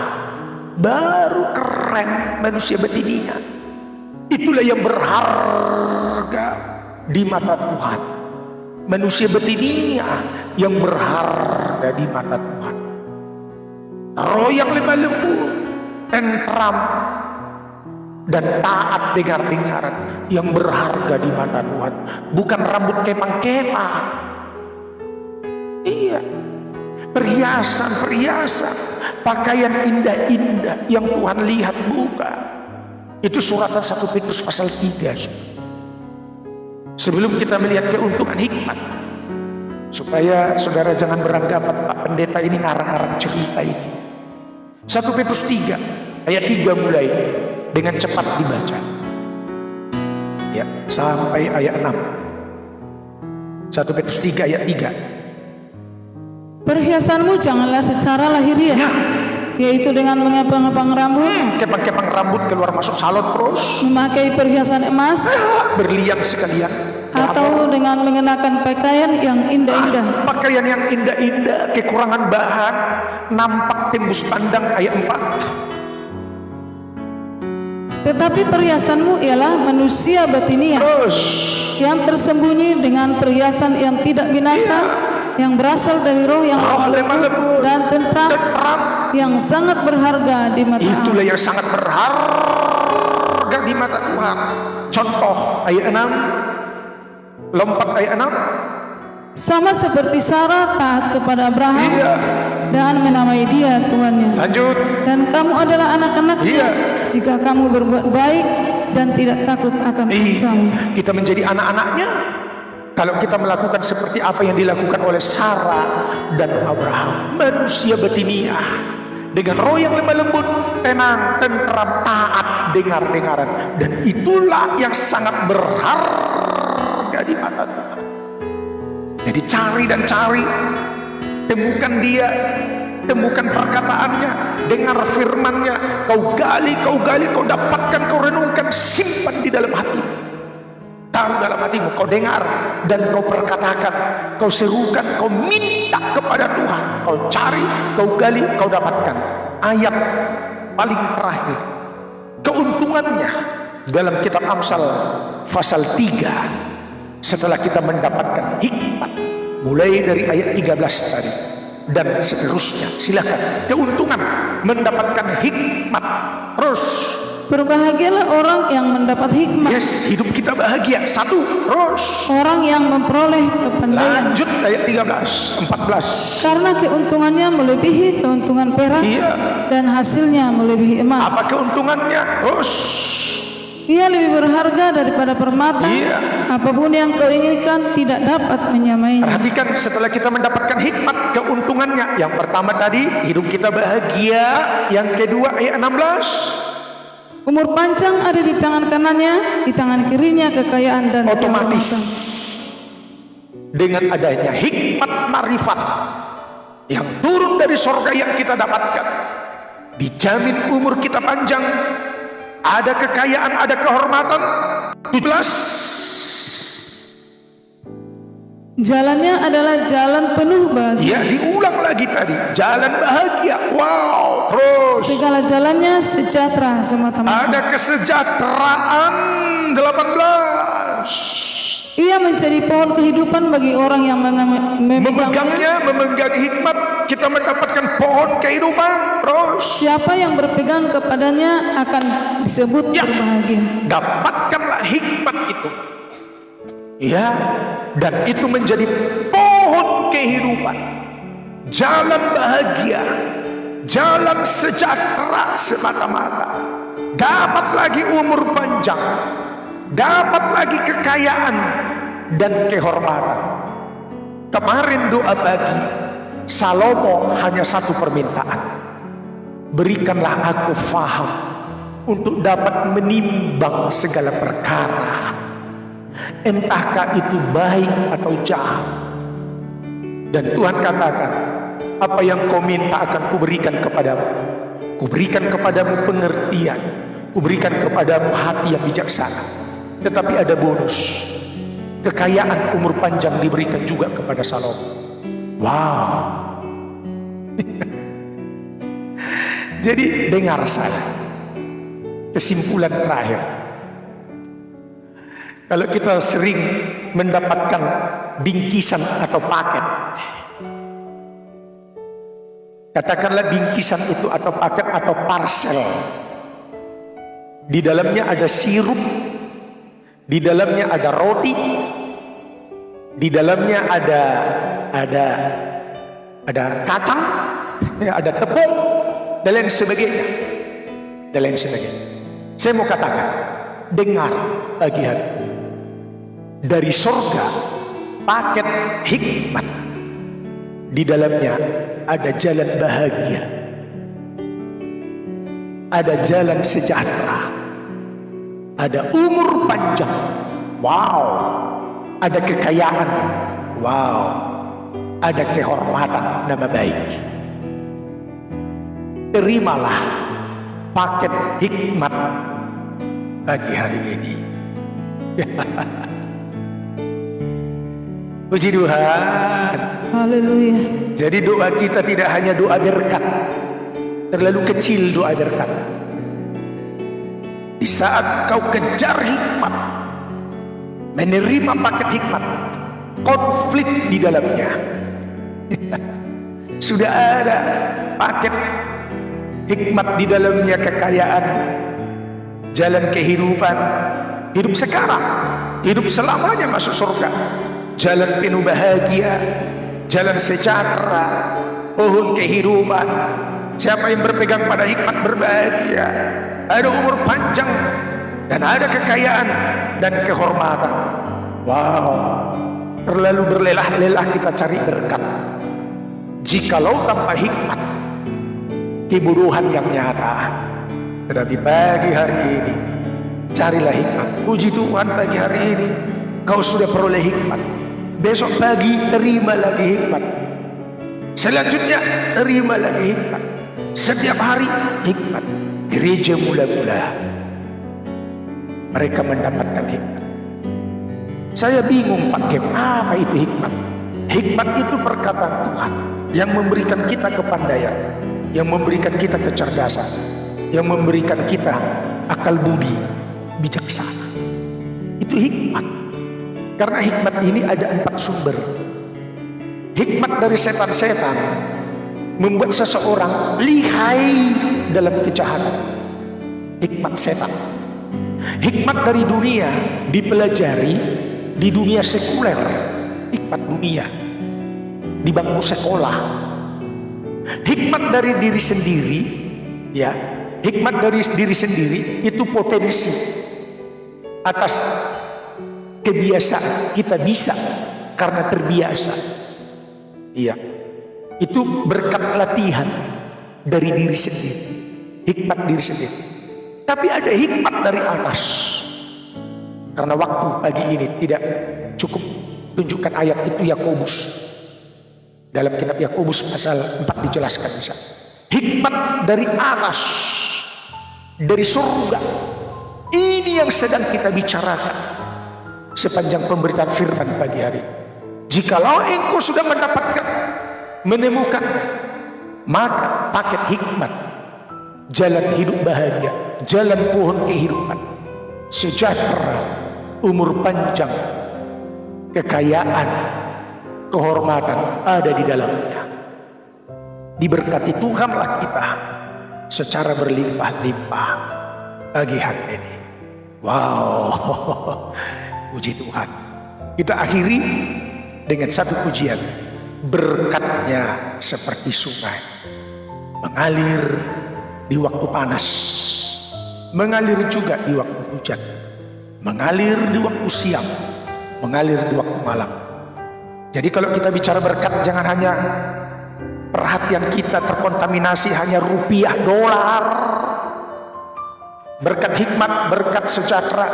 Baru keren manusia batinia. Itulah yang berharga di mata Tuhan. Manusia batinia yang berharga di mata Tuhan. Roh yang lemah lembut, tentram, dan taat dengar-dengaran yang berharga di mata Tuhan. Bukan rambut kemang-kemang. Iya, perhiasan-perhiasan, pakaian indah-indah yang Tuhan lihat, bukan. Itu suratan 1 Petrus pasal 3. Sebelum kita melihat keuntungan hikmat, supaya saudara jangan beranggapan Pak Pendeta ini ngarang-ngarang cerita ini. 1 Petrus 3 ayat 3 mulai, dengan cepat dibaca ya sampai ayat 6. 1 Petrus 3 ayat 3. Perhiasanmu janganlah secara lahiriah ya, yaitu dengan mengepang-epang rambut, kepang-kepang rambut, keluar masuk salon terus, memakai perhiasan emas, berlian sekalian, atau dengan mengenakan pakaian yang indah-indah. Pakaian yang indah-indah, kekurangan bahan, nampak tembus pandang, ayat 4. Tetapi perhiasanmu ialah manusia batinia, yang tersembunyi dengan perhiasan yang tidak binasa, yang berasal dari roh yang lemah lembut dan tentram, yang sangat berharga di mata Allah. Itulah yang sangat berharga di mata Tuhan. Contoh ayat 6, lompat ayat 6. Sama seperti Sarah taat kepada Abraham dan menamai dia tuannya. Lanjut. Dan kamu adalah anak-anaknya jika kamu berbuat baik dan tidak takut akan ancaman. Kita menjadi anak-anaknya kalau kita melakukan seperti apa yang dilakukan oleh Sarah dan Abraham. Manusia batinia dengan roh yang lemah lembut, tenang, tentram, taat, dengar-dengaran. Dan itulah yang sangat berharga di mata Tuhan. Jadi cari dan cari, temukan dia, temukan perkataannya, dengar firmannya, kau gali, kau dapatkan, kau renungkan, simpan di dalam hati. bertaruh dalam hatimu, kau dengar dan kau perkatakan, kau serukan, kau minta kepada Tuhan, kau cari, kau gali, kau dapatkan. Ayat paling terakhir, keuntungannya dalam kitab Amsal pasal 3, setelah kita mendapatkan hikmat, mulai dari ayat 13 tadi dan seterusnya. Silakan, keuntungan mendapatkan hikmat. Terus, berbahagialah orang yang mendapat hikmat. yes, hidup kita bahagia. Satu, terus. Orang yang memperoleh kepandaian. Lanjut ayat 13, 14. Karena keuntungannya melebihi keuntungan perak, Iya. dan hasilnya melebihi emas. Apa keuntungannya? Terus. Ia lebih berharga daripada permata. Iya. Apapun yang kau inginkan tidak dapat menyamainya. Perhatikan, setelah kita mendapatkan hikmat, keuntungannya. Yang pertama tadi, hidup kita bahagia. Yang kedua, ayat 16. Umur panjang ada di tangan kanannya, di tangan kirinya kekayaan dan Otomatis kehormatan. dengan adanya hikmat marifat yang turun dari sorga yang kita dapatkan, dijamin umur kita panjang, ada kekayaan, ada kehormatan. 17. Jalannya adalah jalan penuh bahagia. Ya, diulang lagi tadi, jalan bahagia. Wow, terus Segala jalannya sejahtera semata-mata. ada kesejahteraan. 18. Ia menjadi pohon kehidupan bagi orang yang memegangnya. Memegang hikmat, kita mendapatkan pohon kehidupan. Terus Siapa yang berpegang kepadanya akan disebut ya, berbahagia. dapatkanlah hikmat itu. Ya, dan itu menjadi pohon kehidupan, jalan bahagia, jalan sejahtera semata-mata. Dapat lagi umur panjang, dapat lagi kekayaan dan kehormatan. Kemarin doa pagi Salomo hanya satu permintaan, berikanlah aku faham untuk dapat menimbang segala perkara, entahkah itu baik atau jahat. Dan Tuhan katakan, apa yang kau minta akan kuberikan kepadamu. Kuberikan kepadamu pengertian, kuberikan kepadamu hati yang bijaksana. Tetapi ada bonus, kekayaan umur panjang diberikan juga kepada Salomo. Wow. Jadi dengar saya, kesimpulan terakhir, kalau kita sering mendapatkan bingkisan atau paket, katakanlah bingkisan itu atau paket atau parcel, di dalamnya ada sirup, di dalamnya ada roti, di dalamnya ada kacang, ada tepung dan lain sebagainya, dan lain sebagainya. Saya mau katakan, dengar pagi hari, dari sorga paket hikmat, di dalamnya ada jalan bahagia, ada jalan sejahtera, ada umur panjang, wow, ada kekayaan, wow, ada kehormatan, nama baik. Terimalah paket hikmat pagi hari ini. Puji Tuhan. Haleluya. Jadi doa kita tidak hanya doa berkat, terlalu kecil doa berkat. Di saat kau kejar hikmat, menerima paket hikmat, konflik di dalamnya. Sudah ada paket hikmat di dalamnya, kekayaan, jalan kehidupan, hidup sekarang, hidup selamanya masuk surga, jalan penuh bahagia, jalan sejahtera, pohon kehidupan. Siapa yang berpegang pada hikmat berbahagia, ada umur panjang dan ada kekayaan dan kehormatan. Wow, terlalu berlelah-lelah kita cari berkat. Jikalau tanpa hikmat, kebodohan yang nyata. Tetapi pagi hari ini carilah hikmat. Puji Tuhan, pagi hari ini kau sudah peroleh hikmat. Besok pagi terima lagi hikmat. Selanjutnya terima lagi hikmat. Setiap hari hikmat. Gereja mula-mula mereka mendapatkan hikmat. Saya bingung Pak Gem, apa itu hikmat? Hikmat itu perkataan Tuhan yang memberikan kita kepandaian, yang memberikan kita kecerdasan, yang memberikan kita akal budi, bijaksana. Itu hikmat. Karena hikmat ini ada 4 sumber. Hikmat dari setan-setan membuat seseorang lihai dalam kejahatan. Hikmat setan. Hikmat dari dunia dipelajari di dunia sekuler. Hikmat dunia di bangku sekolah. Hikmat dari diri sendiri, ya, hikmat dari diri sendiri itu potensi atas kebiasaan. Kita bisa karena terbiasa. Iya, itu berkat latihan dari diri sendiri, hikmat diri sendiri. Tapi ada hikmat dari atas. Karena waktu pagi ini tidak cukup tunjukkan ayat itu, Yakobus. Dalam kitab Yakobus pasal 4 dijelaskan bisa. Hikmat dari atas, dari surga. Ini yang sedang kita bicarakan sepanjang pemberitaan firman pagi hari. Jikalau engkau sudah mendapatkan, menemukan, maka paket hikmat, jalan hidup bahagia, jalan pohon kehidupan, sejahtera, umur panjang, kekayaan, kehormatan ada di dalamnya. Diberkati Tuhanlah kita secara berlimpah-limpah pagi hari ini. Wow, puji Tuhan. Kita akhiri dengan satu pujian. Berkatnya seperti sungai, mengalir di waktu panas, mengalir juga di waktu hujan, mengalir di waktu siang, mengalir di waktu malam. Jadi kalau kita bicara berkat, jangan hanya perhatian kita terkontaminasi hanya rupiah, dolar. Berkat hikmat, berkat sejahtera,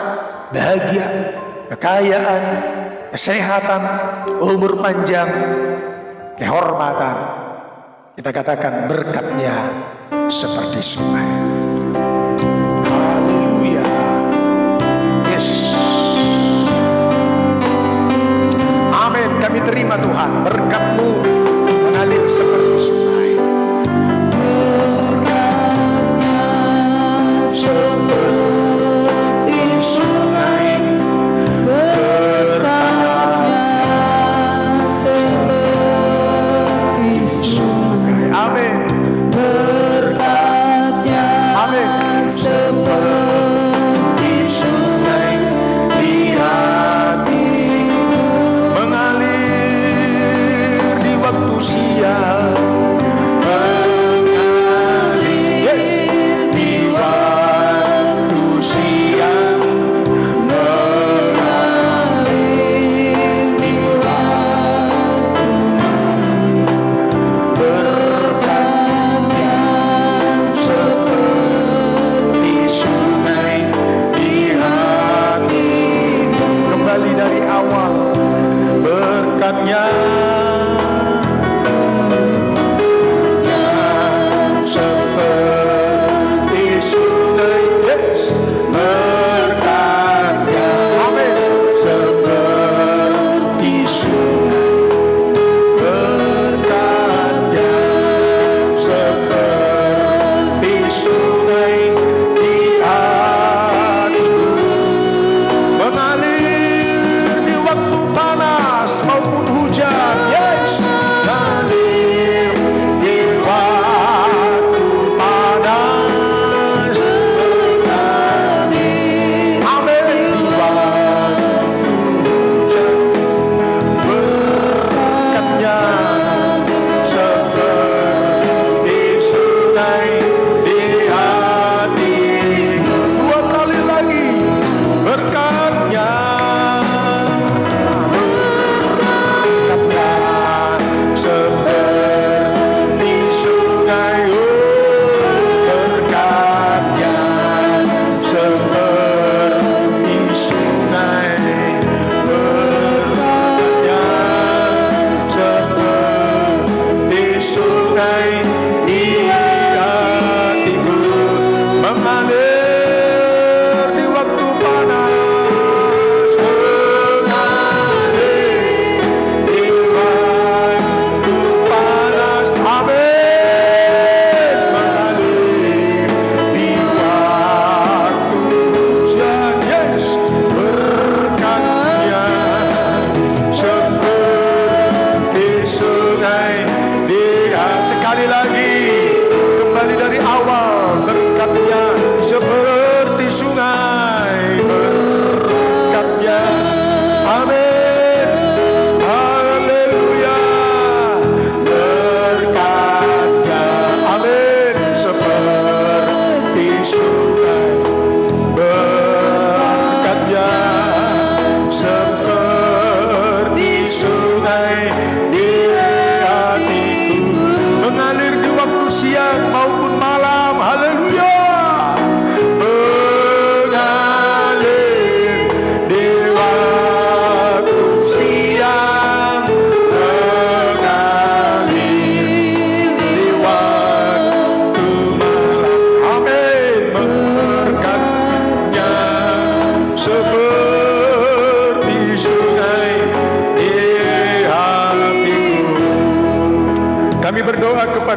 bahagia, kekayaan, kesehatan, umur panjang, kehormatan. Kita katakan berkatnya seperti sungai. Haleluya. Yes. Amin. Kami terima Tuhan, berkat-Mu mengalir seperti sungai. Berkatnya seperti sungai, berkatnya seperti sungai, Amin. berkatnya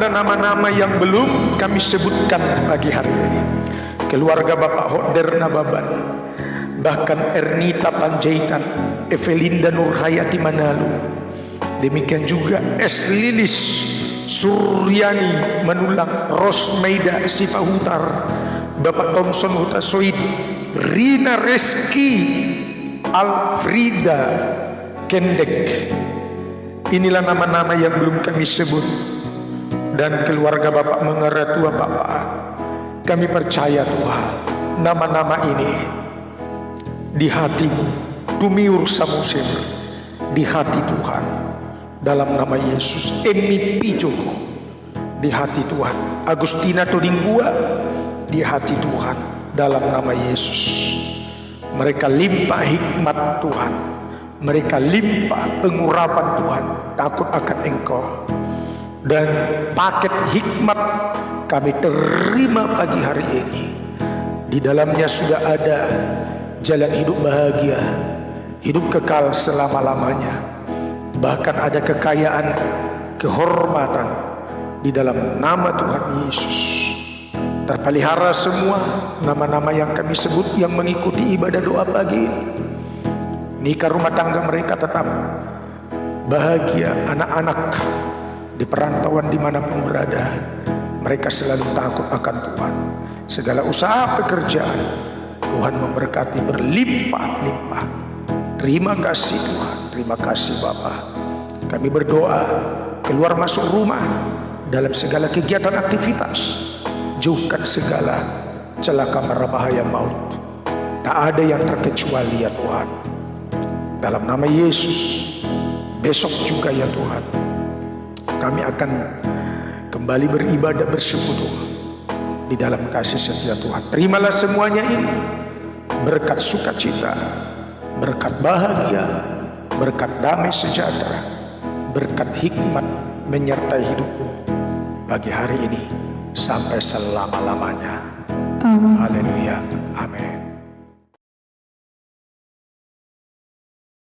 kepada nama-nama yang belum kami sebutkan pagi hari ini. Keluarga Bapak Hoder Nababan, bahkan Ernita Panjaitan, Evelinda Nurhayati Manalu, demikian juga Es Lilis Suryani Manulang, Rosmeida Sipahutar, Bapak Thompson Hutasoid, Rina Reski Alfrida Kendek. Inilah nama-nama yang belum kami sebut. Dan keluarga Bapak Mengaratua Bapak, kami percaya Tuhan, nama-nama ini di hatimu, Tumiur Samusir, di hati Tuhan, dalam nama Yesus. Emi Pijo, di hati Tuhan. Agustina Todingbua, di hati Tuhan, dalam nama Yesus. Mereka limpah hikmat Tuhan, mereka limpah pengurapan Tuhan, takut akan Engkau. Dan paket hikmat kami terima pagi hari ini. Di dalamnya sudah ada jalan hidup bahagia, hidup kekal selama-lamanya. Bahkan ada kekayaan, kehormatan di dalam nama Tuhan Yesus. Terpelihara semua nama-nama yang kami sebut yang mengikuti ibadah doa pagi ini. Nikah rumah tangga mereka tetap bahagia, anak-anak di perantauan dimanapun berada, mereka selalu takut akan Tuhan. Segala usaha pekerjaan Tuhan memberkati berlimpah-limpah. Terima kasih Tuhan, terima kasih Bapa. Kami berdoa keluar masuk rumah, dalam segala kegiatan aktivitas, jauhkan segala celaka mara bahaya maut. Tak ada yang terkecuali ya Tuhan. Dalam nama Yesus, besok juga ya Tuhan, kami akan kembali beribadah bersekutu di dalam kasih setia Tuhan. Terimalah semuanya ini, berkat sukacita, berkat bahagia, berkat damai sejahtera, berkat hikmat menyertai hidupmu pagi hari ini sampai selama-lamanya. Amin. Haleluya. Amin.